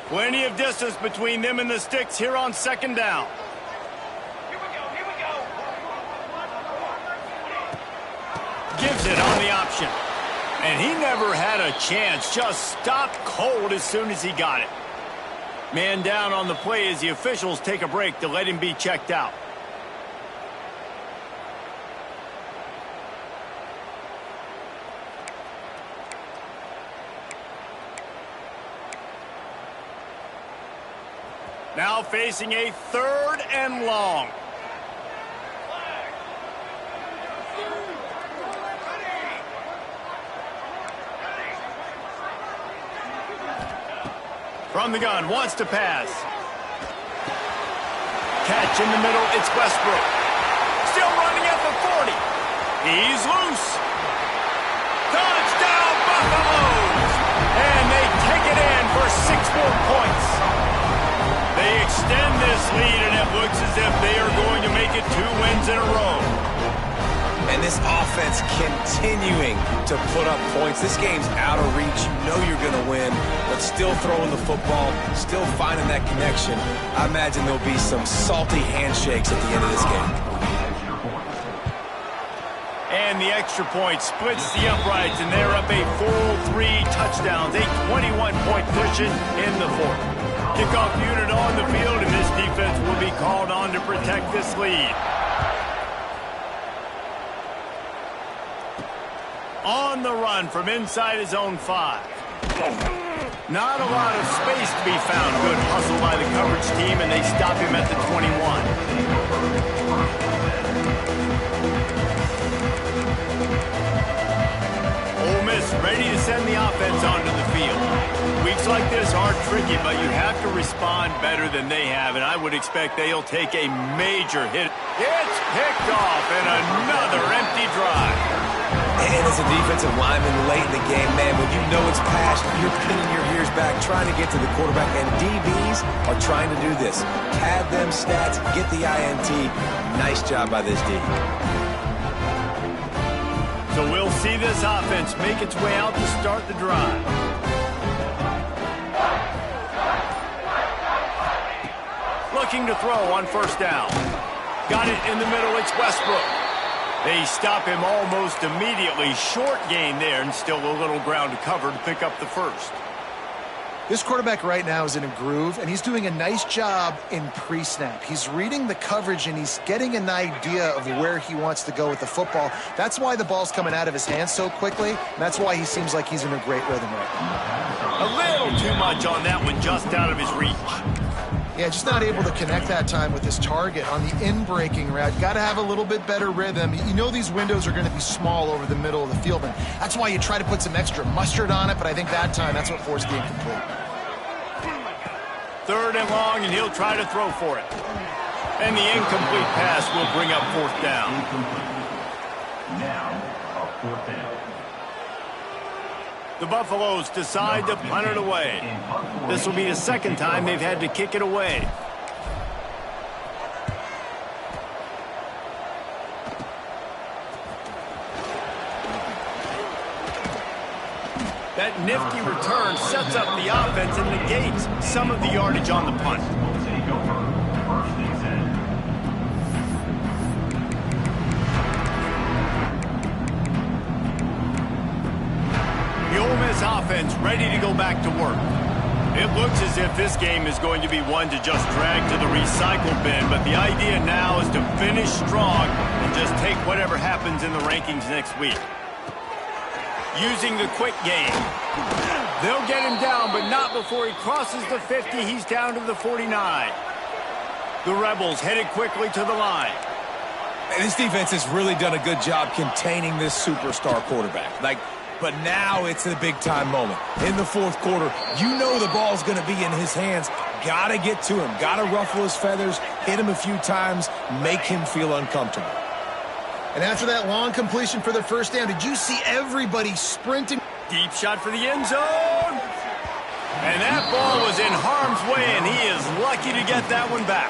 Plenty of distance between them and the sticks here on 2nd down. Here we go, here we go. Gives it on the option. And he never had a chance. Just stopped cold as soon as he got it. Man down on the play as the officials take a break to let him be checked out. Now facing a 3rd and long. From the gun, wants to pass. Catch in the middle, it's Westbrook. Still running at the 40. He's loose. Touchdown! points. They extend this lead, and it looks as if they are going to make it 2 wins in a row. And this offense continuing to put up points. This game's out of reach. You know you're going to win, but still throwing the football, still finding that connection. I imagine there'll be some salty handshakes at the end of this game. And the extra point splits the uprights, and they're up a full 3 touchdowns, a 21-point cushion in the fourth. Kickoff unit on the field, and this defense will be called on to protect this lead. On the run from inside his own 5. Not a lot of space to be found. Good hustle by the coverage team, and they stop him at the 21. Ole Miss ready to send the offense onto the field. Weeks like this are tricky, but you have to respond better than they have, and I would expect they'll take a major hit. It's picked off, and another empty drive. And as a defensive lineman late in the game, man, when you know it's passed, you're pinning your ears back, trying to get to the quarterback, and DBs are trying to do this. Pad them stats, get the INT. Nice job by this D. So we'll see this offense make its way out to start the drive. Looking to throw on first down. Got it in the middle, it's Westbrook. They stop him almost immediately. Short gain there, and still a little ground to cover to pick up the first. This quarterback right now is in a groove, and he's doing a nice job in pre-snap. He's reading the coverage, and he's getting an idea of where he wants to go with the football. That's why the ball's coming out of his hands so quickly, and that's why he seems like he's in a great rhythm right now. A little too much on that one, just out of his reach. Yeah, just not able to connect that time with his target on the in-breaking route. Got to have a little bit better rhythm. You know these windows are going to be small over the middle of the field, and that's why you try to put some extra mustard on it, but I think that time that's what forced the incomplete. 3rd and long, and he'll try to throw for it. And the incomplete pass will bring up 4th down. Now, a 4th down. The Buffaloes decide to punt it away. This will be the 2nd time they've had to kick it away. That nifty return sets up the offense and negates some of the yardage on the punt. Take over. 1st and 10. The Ole Miss offense ready to go back to work. It looks as if this game is going to be one to just drag to the recycle bin, but the idea now is to finish strong and just take whatever happens in the rankings next week. Using the quick game. They'll get him down, but not before he crosses the 50. He's down to the 49. The Rebels headed quickly to the line. And this defense has really done a good job containing this superstar quarterback. But now it's a big-time moment. In the 4th quarter, you know the ball's going to be in his hands. Got to get to him. Got to ruffle his feathers, hit him a few times, make him feel uncomfortable. And after that long completion for the 1st down, did you see everybody sprinting? Deep shot for the end zone. And that ball was in harm's way, and he is lucky to get that one back.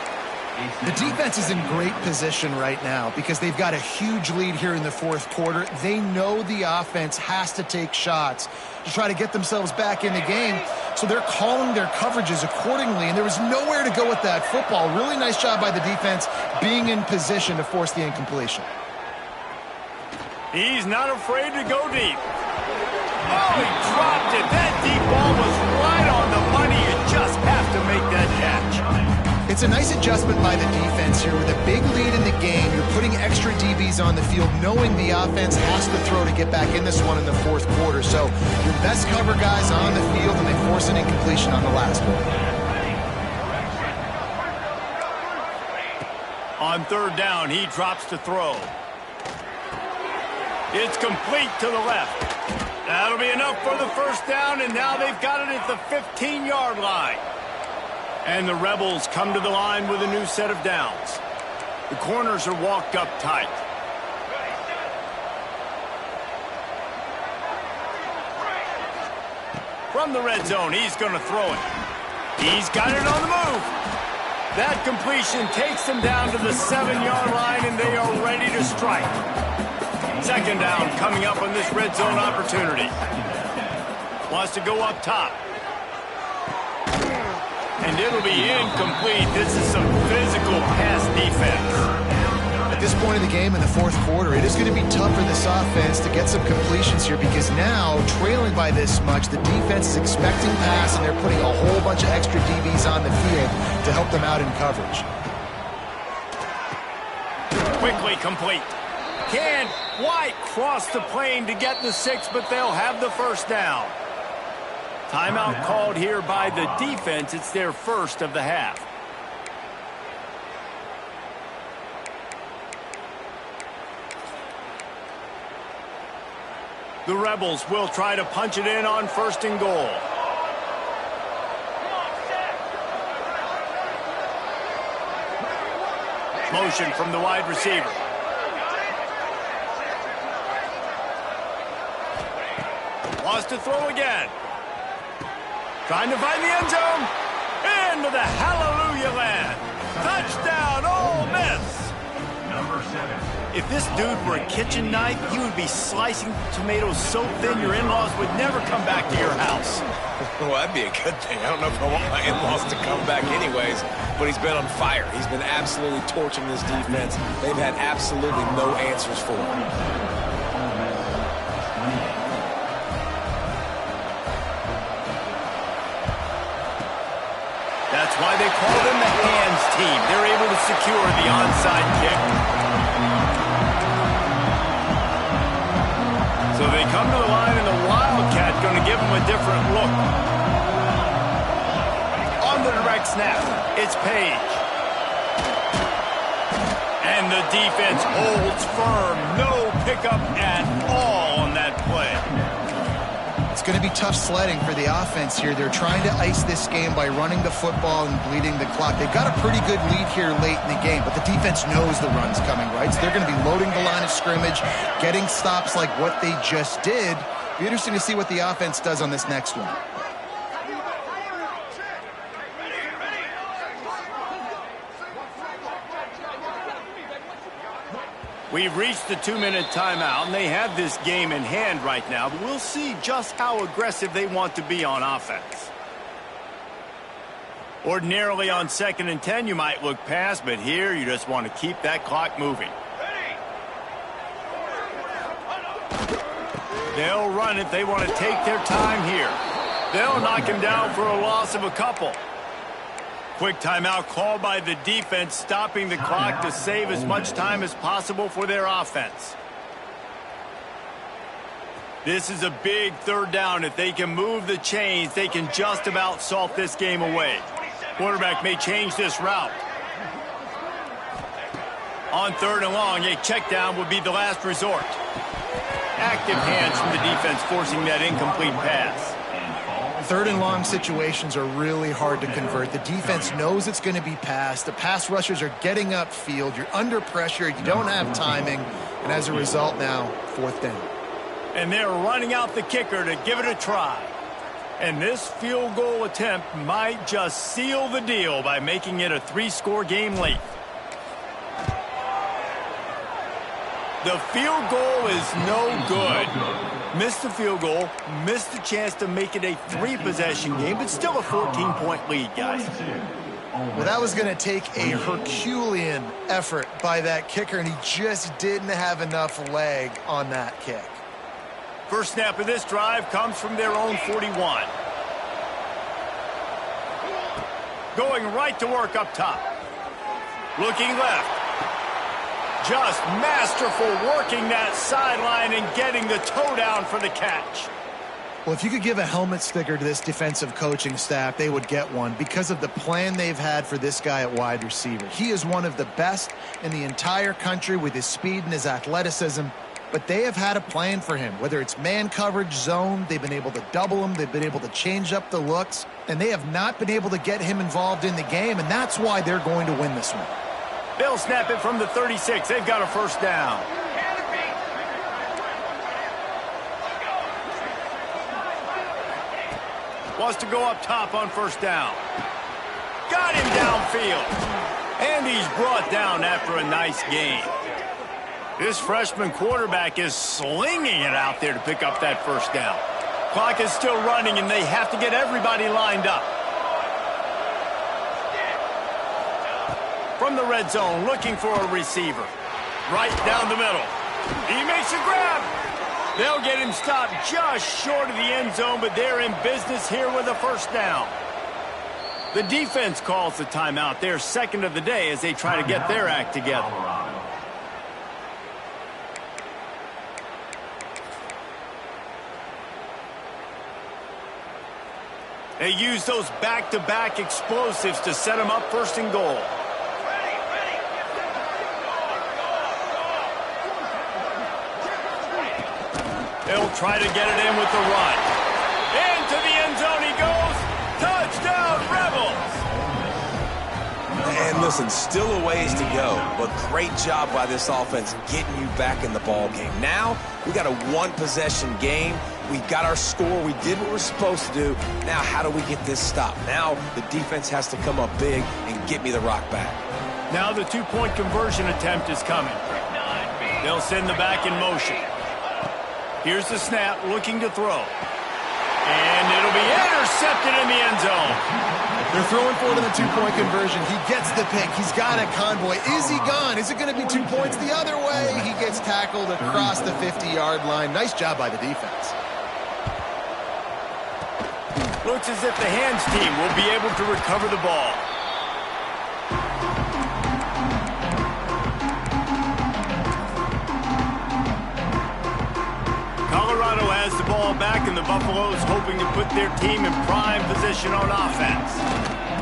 The defense is in great position right now because they've got a huge lead here in the 4th quarter. They know the offense has to take shots to try to get themselves back in the game, so they're calling their coverages accordingly, and there was nowhere to go with that football. Really nice job by the defense being in position to force the incompletion. He's not afraid to go deep. Oh, he dropped it. That deep ball was right on the money. You just have to make that catch. It's a nice adjustment by the defense here. With a big lead in the game, you're putting extra DBs on the field, knowing the offense has to throw to get back in this one in the 4th quarter. So your best cover guys on the field, and they force an incompletion on the last one. On 3rd down, he drops to throw. It's complete to the left. That'll be enough for the 1st down, and now they've got it at the 15-yard line. And the Rebels come to the line with a new set of downs. The corners are walked up tight. From the red zone, he's going to throw it. He's got it on the move. That completion takes them down to the 7-yard line, and they are ready to strike. Second down coming up on this red zone opportunity. Wants to go up top. And it'll be incomplete. This is some physical pass defense. At this point in the game in the fourth quarter, it is going to be tough for this offense to get some completions here because now, trailing by this much, the defense is expecting pass, and they're putting a whole bunch of extra DBs on the field to help them out in coverage. Quickly complete. Can White cross the plane to get the 6, but they'll have the first down. Timeout called here by the defense. It's their first of the half. The Rebels will try to punch it in on first and goal. Motion from the wide receiver. Wants to throw again. Trying to find the end zone. Into the hallelujah land. Touchdown, Ole Miss. Number 7. If this dude were a kitchen knife, you would be slicing tomatoes so thin your in-laws would never come back to your house. Well, that'd be a good thing. I don't know if I want my in-laws to come back anyways, but he's been on fire. He's been absolutely torching this defense. They've had absolutely no answers for him. That's why they call them the hands team. They're able to secure the onside kick. So they come to the line, and the Wildcat going to give them a different look. On the direct snap, it's Page. And the defense holds firm. No pickup at all on that play. It's going to be tough sledding for the offense here. They're trying to ice this game by running the football and bleeding the clock. They've got a pretty good lead here late in the game, but the defense knows the run's coming, right? So they're going to be loading the line of scrimmage, getting stops like what they just did. Be interesting to see what the offense does on this next one. We've reached the 2-minute timeout, and they have this game in hand right now, but we'll see just how aggressive they want to be on offense. Ordinarily on 2nd and 10, you might look past, but here you just want to keep that clock moving. They'll run it. They want to take their time here. They'll knock him down for a loss of a couple. Quick timeout called by the defense, stopping the clock to save as much time as possible for their offense. This is a big third down. If they can move the chains, they can just about salt this game away. Quarterback may change this route. On 3rd and long, a check down would be the last resort. Active hands from the defense forcing that incomplete pass. 3rd and long situations are really hard to convert. The defense knows it's going to be passed. The pass rushers are getting upfield. You're under pressure. You don't have timing. And as a result now, 4th down. And they're running out the kicker to give it a try. And this field goal attempt might just seal the deal by making it a 3-score game late. The field goal is no good. Missed the field goal, missed the chance to make it a 3-possession game, but still a 14-point lead, guys. Well, that was going to take a Herculean effort by that kicker, and he just didn't have enough leg on that kick. First snap of this drive comes from their own 41. Going right to work up top. Looking left. Just masterful working that sideline and getting the toe down for the catch. Well, if you could give a helmet sticker to this defensive coaching staff, they would get one because of the plan they've had for this guy at wide receiver. He is one of the best in the entire country with his speed and his athleticism, but they have had a plan for him. Whether it's man coverage, zone, they've been able to double him, they've been able to change up the looks, and they have not been able to get him involved in the game, and that's why they're going to win this one. They'll snap it from the 36. They've got a first down. Wants to go up top on first down. Got him downfield. And he's brought down after a nice gain. This freshman quarterback is slinging it out there to pick up that first down. Clock is still running, and they have to get everybody lined up. From the red zone, looking for a receiver. Right down the middle. He makes a grab. They'll get him stopped just short of the end zone, but they're in business here with a first down. The defense calls the timeout. Their second of the day as they try to get their act together. They use those back-to-back explosives to set them up first and goal. They'll try to get it in with the run. Into the end zone he goes. Touchdown, Rebels! And listen, still a ways to go, but great job by this offense getting you back in the ball game. Now, we got a one-possession game. We got our score. We did what we're supposed to do. Now, how do we get this stopped? Now, the defense has to come up big and get me the rock back. Now the two-point conversion attempt is coming. They'll send the back in motion. Here's the snap, looking to throw. And it'll be intercepted in the end zone. They're throwing for it in the two-point conversion. He gets the pick. He's got a convoy. Is he gone? Is it going to be 2 points the other way? He gets tackled across the 50-yard line. Nice job by the defense. Looks as if the hands team will be able to recover the ball. Colorado has the ball back, and the Buffaloes hoping to put their team in prime position on offense.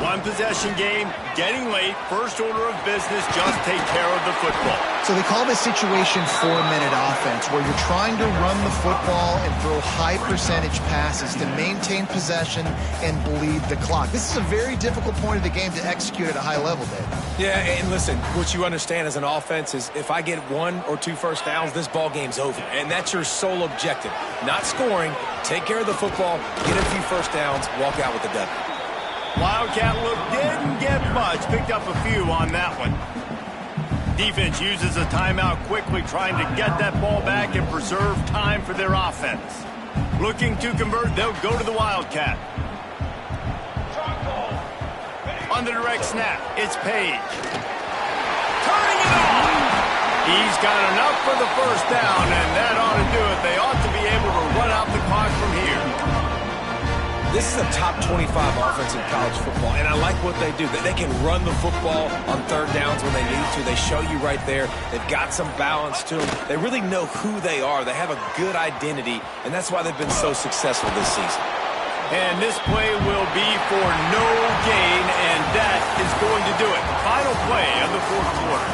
One-possession game, getting late, first order of business, just take care of the football. So they call this situation 4-minute offense, where you're trying to run the football and throw high-percentage passes to maintain possession and bleed the clock. This is a very difficult point of the game to execute at a high level, Dave. Yeah, and listen, what you understand as an offense is if I get 1 or 2 first downs, this ball game's over. And that's your sole objective. Not scoring, take care of the football, get a few first downs, walk out with the W. Wildcat look didn't get much. Picked up a few on that one. Defense uses a timeout quickly, trying to get that ball back and preserve time for their offense. Looking to convert, they'll go to the Wildcat. On the direct snap, it's Page. Turning it on! He's got enough for the first down, and that ought to do it. They ought to be able to run out the clock from here. This is a top 25 offense in college football, and I like what they do. They can run the football on third downs when they need to. They show you right there. They've got some balance to them. They really know who they are. They have a good identity, and that's why they've been so successful this season. And this play will be for no gain, and that is going to do it. Final play of the fourth quarter.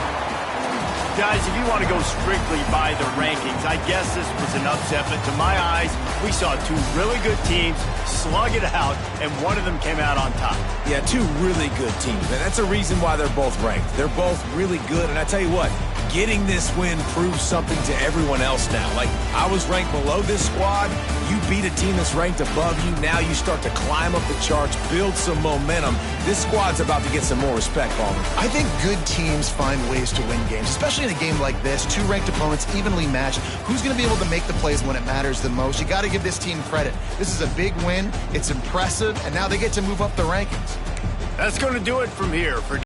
Guys, if you want to go strictly by the rankings, I guess this was an upset, but to my eyes, we saw 2 really good teams slug it out, and one of them came out on top. Yeah, 2 really good teams, and that's a reason why they're both ranked. They're both really good, and I tell you what, getting this win proves something to everyone else now. Like, I was ranked below this squad. You beat a team that's ranked above you. Now you start to climb up the charts, build some momentum. This squad's about to get some more respect, Palmer. I think good teams find ways to win games, especially in a game like this. 2 ranked opponents evenly matched. Who's going to be able to make the plays when it matters the most? You got to give this team credit. This is a big win. It's impressive, and now they get to move up the rankings. That's going to do it from here. For